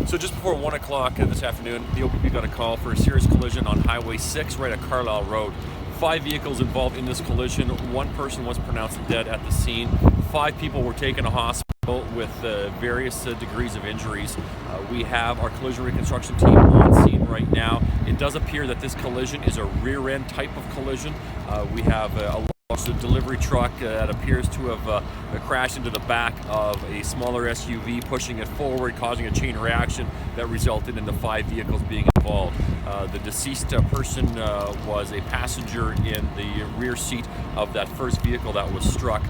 So just before 1 o'clock this afternoon, the OPP got a call for a serious collision on Highway 6 right at Carlisle Road. 5 vehicles involved in this collision. 1 person was pronounced dead at the scene. 5 people were taken to hospital with various degrees of injuries. We have our collision reconstruction team on scene right now. It does appear that this collision is a rear-end type of collision. We have a delivery truck that appears to have crashed into the back of a smaller SUV, pushing it forward, causing a chain reaction that resulted in the 5 vehicles being involved. The deceased person was a passenger in the rear seat of that first vehicle that was struck.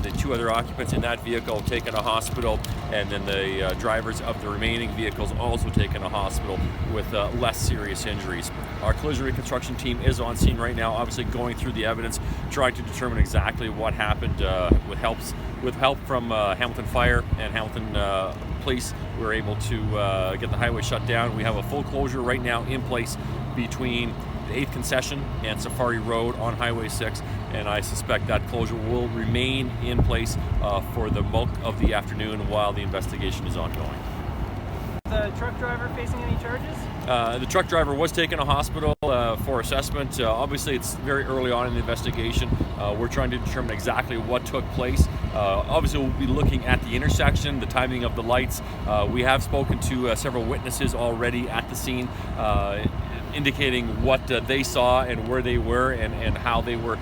The 2 other occupants in that vehicle taken to hospital, and then the drivers of the remaining vehicles also taken to hospital with less serious injuries. Our collision reconstruction team is on scene right now, obviously going through the evidence, trying to determine exactly what happened. With help from Hamilton Fire and Hamilton Police, we were able to get the highway shut down. We have a full closure right now in place between the 8th concession and Safari Road on Highway 6, and I suspect that closure will remain in place for the bulk of the afternoon while the investigation is ongoing. The truck driver facing any charges? The truck driver was taken to hospital for assessment. Obviously, it's very early on in the investigation. We're trying to determine exactly what took place. Obviously, we'll be looking at the intersection, the timing of the lights. We have spoken to several witnesses already at the scene, indicating what they saw and where they were and how they were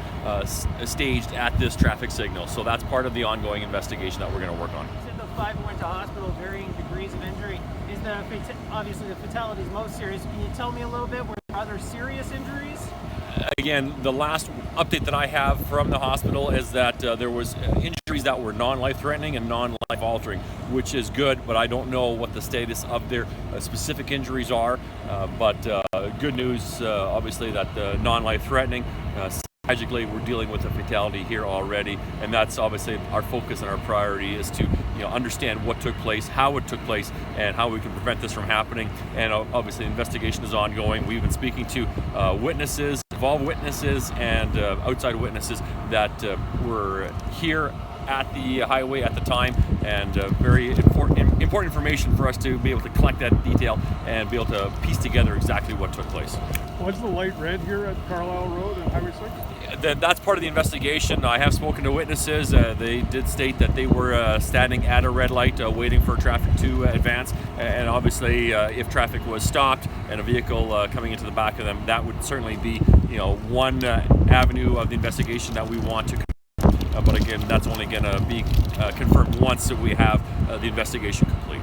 staged at this traffic signal. So that's part of the ongoing investigation that we're going to work on. You said the 5 went to hospital, varying degrees of injury. Is obviously the fatality is most serious. Can you tell me a little bit, were there other serious injuries? Again, the last update that I have from the hospital is that there was injuries that were non-life-threatening and non-life-altering, which is good, but I don't know what the status of their specific injuries are. But good news, obviously, that non-life-threatening. Tragically, we're dealing with a fatality here already, and that's obviously our focus and our priority is to understand what took place, how it took place, and how we can prevent this from happening. And obviously, the investigation is ongoing. We've been speaking to witnesses, involved witnesses, and outside witnesses that were here at the highway at the time, and very important information for us to be able to collect that detail and be able to piece together exactly what took place. Was the light red here at Carlisle Road and Highway 6? That's part of the investigation. I have spoken to witnesses. They did state that they were standing at a red light waiting for traffic to advance, and obviously if traffic was stopped and a vehicle coming into the back of them, that would certainly be one avenue of the investigation that we want to but again, that's only going to be confirmed once we have the investigation complete.